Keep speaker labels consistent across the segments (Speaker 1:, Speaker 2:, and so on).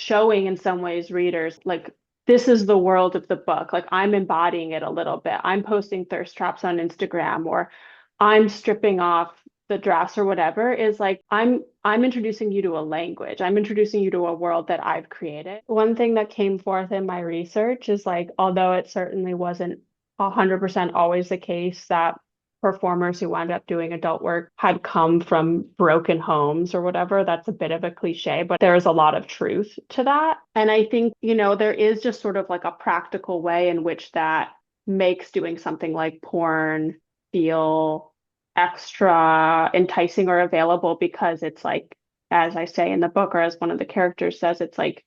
Speaker 1: showing in some ways readers like this is the world of the book. Like I'm embodying it a little bit. I'm posting thirst traps on Instagram or I'm stripping off the dress or whatever is like I'm introducing you to a language. I'm introducing you to a world that I've created. One thing that came forth in my research is like although it certainly wasn't 100% always the case that performers who wound up doing adult work had come from broken homes or whatever. That's a bit of a cliche, but there is a lot of truth to that. And I think, there is just sort of like a practical way in which that makes doing something like porn feel extra enticing or available because it's like, as I say in the book, or as one of the characters says, it's like,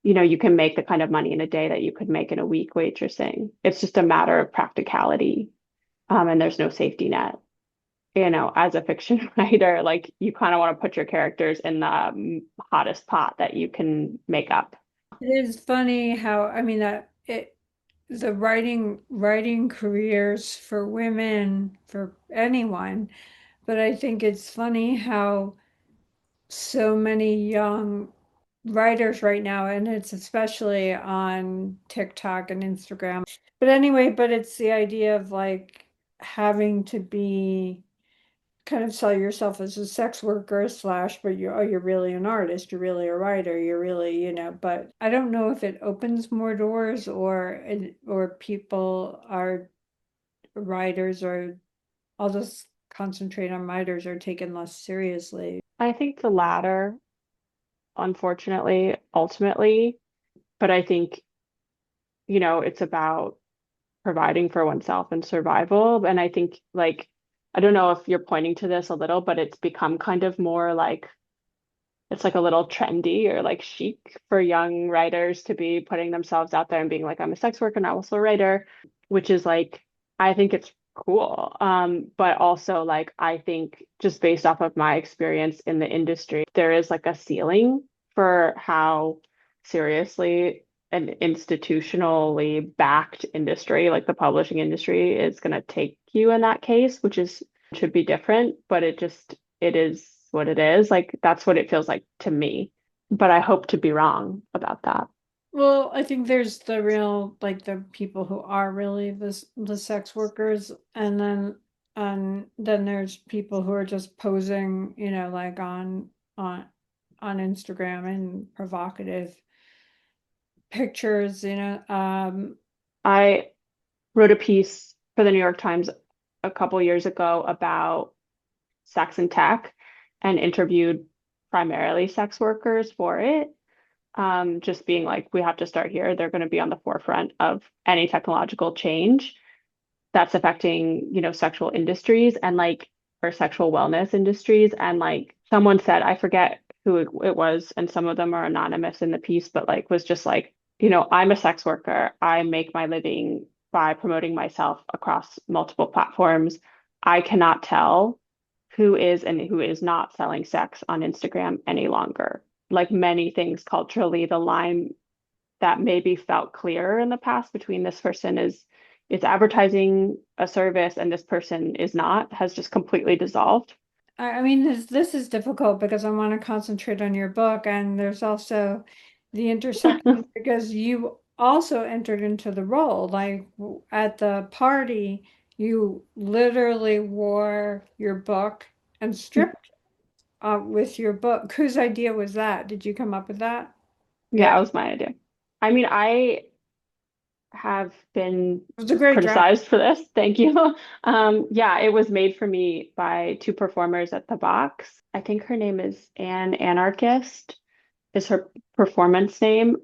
Speaker 1: you can make the kind of money in a day that you could make in a week waitressing. It's just a matter of practicality. And there's no safety net. As a fiction writer, like you kind of want to put your characters in the hottest pot that you can make up.
Speaker 2: It is funny how, I mean, that it the writing careers for women, for anyone, but I think it's funny how so many young writers right now, and it's especially on TikTok and Instagram. But anyway, but it's the idea of like having to be kind of sell yourself as a sex worker slash, but you're really an artist, you're really a writer, you're really, but I don't know if it opens more doors or people are writers or I'll just concentrate on writers are taken less seriously.
Speaker 1: I think the latter, unfortunately, ultimately, but I think, it's about providing for oneself and survival. And I think, like, I don't know if you're pointing to this a little, but it's become kind of more like it's like a little trendy or like chic for young writers to be putting themselves out there and being like, I'm a sex worker and I'm also a writer, which is like, I think it's cool. But also like I think just based off of my experience in the industry, there is like a ceiling for how seriously an institutionally backed industry, like the publishing industry, is going to take you in that case, which is should be different, but it is what it is. Like that's what it feels like to me. But I hope to be wrong about that.
Speaker 2: Well, I think there's the real like the people who are really the sex workers and then there's people who are just posing, like on Instagram and provocative pictures.
Speaker 1: I wrote a piece for the New York Times a couple years ago about sex and tech and interviewed primarily sex workers for it. Just being like, we have to start here. They're going to be on the forefront of any technological change that's affecting, sexual industries and like or sexual wellness industries. And like someone said, I forget who it was, and some of them are anonymous in the piece, but like was just like, I'm a sex worker. I make my living by promoting myself across multiple platforms. I cannot tell who is and who is not selling sex on Instagram any longer. Like many things culturally, the line that maybe felt clearer in the past between this person is advertising a service and this person is not has just completely dissolved.
Speaker 2: I mean this is difficult because I want to concentrate on your book and there's also the intersection because you also entered into the role like at the party you literally wore your book and stripped with your book. Whose idea was that? Did you come up with that?
Speaker 1: Yeah, that was my idea. I mean, I have been
Speaker 2: It was a great dress.
Speaker 1: criticized for this. Thank you. Yeah, it was made for me by two performers at the box. I think her name is Anne Anarchist, is her performance name.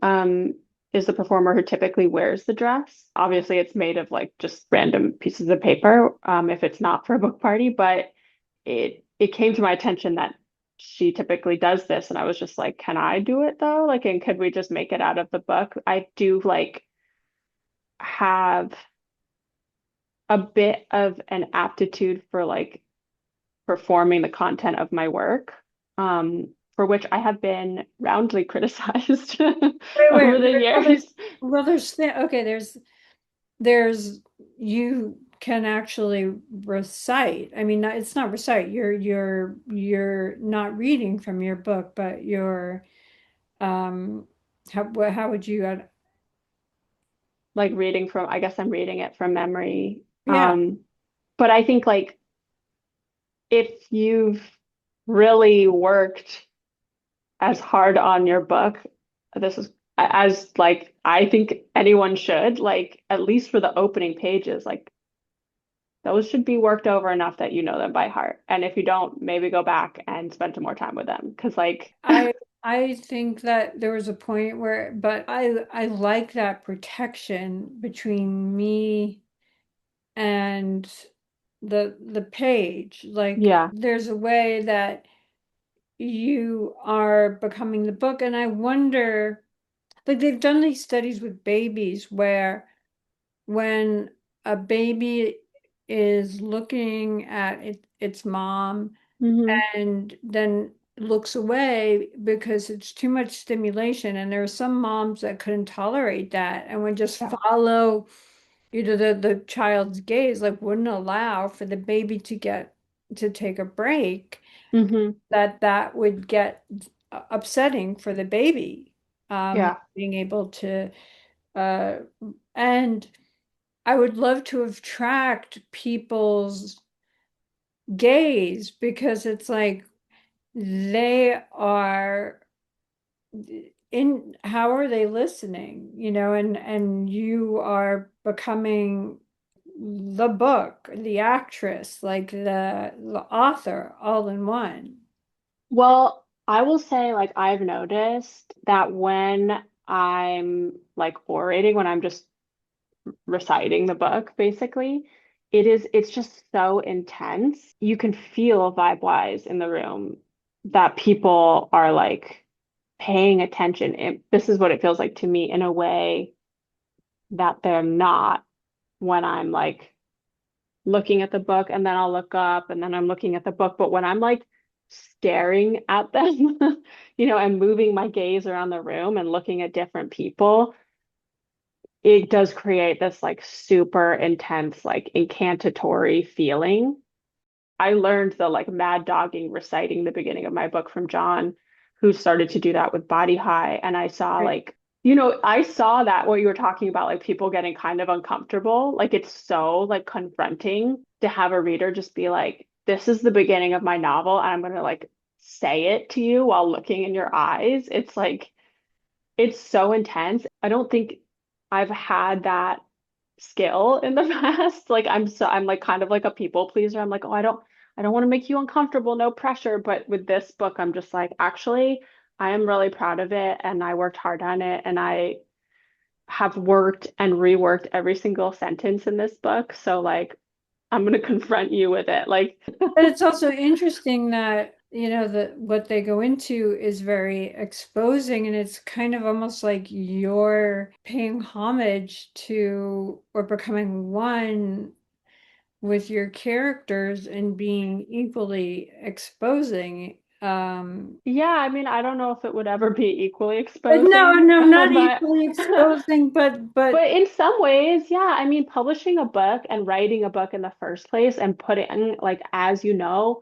Speaker 1: Is the performer who typically wears the dress. Obviously, it's made of like just random pieces of paper, if it's not for a book party, but it came to my attention that she typically does this, and I was just like, can I do it though? Like, and could we just make it out of the book? I do like have a bit of an aptitude for like performing the content of my work, for which I have been roundly criticized
Speaker 2: Wait,
Speaker 1: over the years.
Speaker 2: well, okay, there's you can actually recite. I mean, it's not recite. You're not reading from your book, but you're um how would you,
Speaker 1: Like reading from, I guess I'm reading it from memory.
Speaker 2: yeah,
Speaker 1: But I think like if you've really worked as hard on your book, this is as like I think anyone should, like at least for the opening pages, like those should be worked over enough that you know them by heart. And if you don't, maybe go back and spend some more time with them. Because like
Speaker 2: I I think that there was a point where, but I like that protection between me and the page. Like
Speaker 1: yeah.
Speaker 2: there's a way that you are becoming the book, and I wonder, like they've done these studies with babies where when a baby is looking at its mom
Speaker 1: Hmm.
Speaker 2: and then looks away because it's too much stimulation. And there are some moms that couldn't tolerate that and would just
Speaker 1: Yeah.
Speaker 2: follow the child's gaze, like wouldn't allow for the baby to take a break,
Speaker 1: Hmm.
Speaker 2: that would get upsetting for the baby,
Speaker 1: Yeah.
Speaker 2: being able to uh and I would love to have tracked people's gaze because it's like they are in how are they listening, and you are becoming the book, the actress, like the author all in one.
Speaker 1: Well, I will say like I've noticed that when I'm like orating, when I'm just reciting the book, basically, it's just so intense. You can feel vibe-wise in the room that people are like paying attention. This is what it feels like to me in a way that they're not when I'm like looking at the book and then I'll look up and then I'm looking at the book. But when I'm like staring at them, and moving my gaze around the room and looking at different people, it does create this like super intense, like incantatory feeling. I learned the like mad dogging reciting the beginning of my book from John, who started to do that with Body High. And I saw
Speaker 2: Right.
Speaker 1: like, I saw that what you were talking about, like people getting kind of uncomfortable. Like it's so like confronting to have a reader just be like, this is the beginning of my novel, and I'm gonna like say it to you while looking in your eyes. It's like it's so intense. I don't think I've had that skill in the past. Like I'm like kind of like a people pleaser. I'm like, oh, I don't want to make you uncomfortable, no pressure. But with this book, I'm just like, actually, I am really proud of it and I worked hard on it and I have worked and reworked every single sentence in this book. So like I'm gonna confront you with it. Like
Speaker 2: But it's also interesting that, that what they go into is very exposing, and it's kind of almost like you're paying homage to or becoming one with your characters and being equally exposing.
Speaker 1: yeah, I mean, I don't know if it would ever be equally
Speaker 2: But no,
Speaker 1: exposing,
Speaker 2: no, not
Speaker 1: but
Speaker 2: equally exposing, but
Speaker 1: But in some ways, yeah, I mean, publishing a book and writing a book in the first place and putting, like, as you know,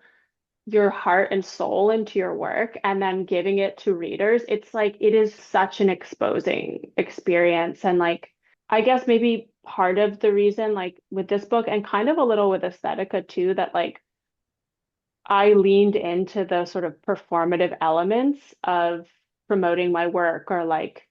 Speaker 1: your heart and soul into your work and then giving it to readers, it's like it is such an exposing experience. And like, I guess maybe part of the reason, like with this book and kind of a little with Aesthetica too, that like I leaned into the sort of performative elements of promoting my work or like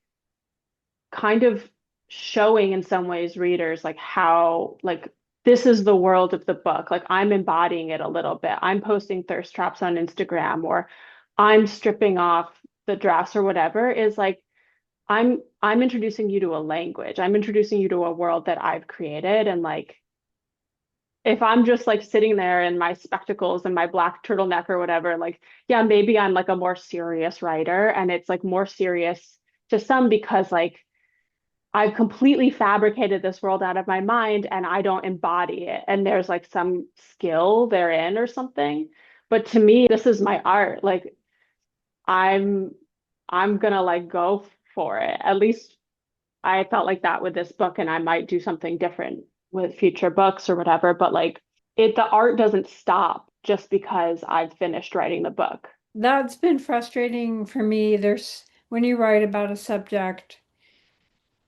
Speaker 1: kind of showing in some ways readers like how like this is the world of the book. Like I'm embodying it a little bit. I'm posting thirst traps on Instagram or I'm stripping off the dress or whatever is like I'm introducing you to a language. I'm introducing you to a world that I've created and like if I'm just like sitting there in my spectacles and my black turtleneck or whatever, like, yeah, maybe I'm like a more serious writer and it's like more serious to some because like I've completely fabricated this world out of my mind and I don't embody it. And there's like some skill therein or something. But to me, this is my art. Like I'm I'm gonna like go for it. At least I felt like that with this book, and I might do something different with future books or whatever. But like the art doesn't stop just because I've finished writing the book.
Speaker 2: that's been frustrating for me. when you write about a subject.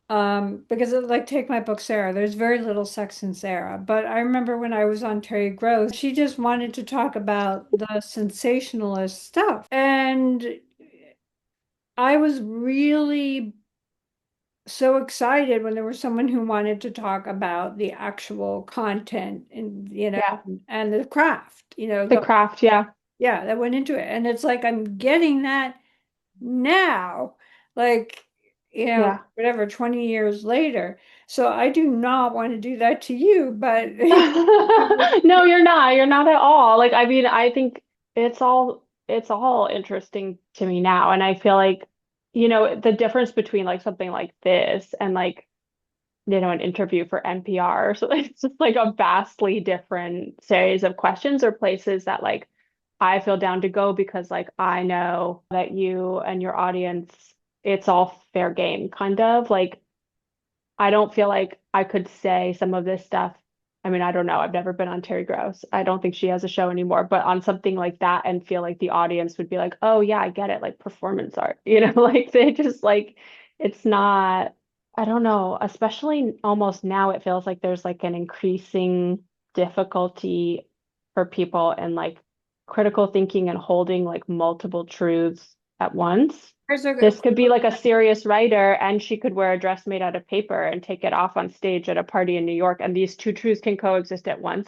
Speaker 2: Because like take my book Sarah, there's very little sex in Sarah. But I remember when I was on Terry Gross, she just wanted to talk about the sensationalist stuff. And I was really so excited when there was someone who wanted to talk about the actual content and
Speaker 1: Yeah.
Speaker 2: and the craft,
Speaker 1: The craft, yeah.
Speaker 2: yeah, that went into it. And it's like I'm getting that now, like,
Speaker 1: Yeah.
Speaker 2: whatever, 20 years later. So I do not want to do that to you, but
Speaker 1: No, you're not. You're not at all. Like, I mean, I think it's all interesting to me now. And I feel like, the difference between like something like this and like, an interview for NPR. So it's just like a vastly different series of questions or places that like I feel down to go because like I know that you and your audience, it's all fair game, kind of. Like I don't feel like I could say some of this stuff. I mean, I don't know. I've never been on Terry Gross. I don't think she has a show anymore, but on something like that and feel like the audience would be like, "Oh yeah, I get it." Like performance art, like they just like it's not, I don't know, especially almost now it feels like there's like an increasing difficulty for people in like critical thinking and holding like multiple truths at once.
Speaker 2: there's a
Speaker 1: This could be like a serious writer, and she could wear a dress made out of paper and take it off on stage at a party in New York, and these two truths can coexist at once.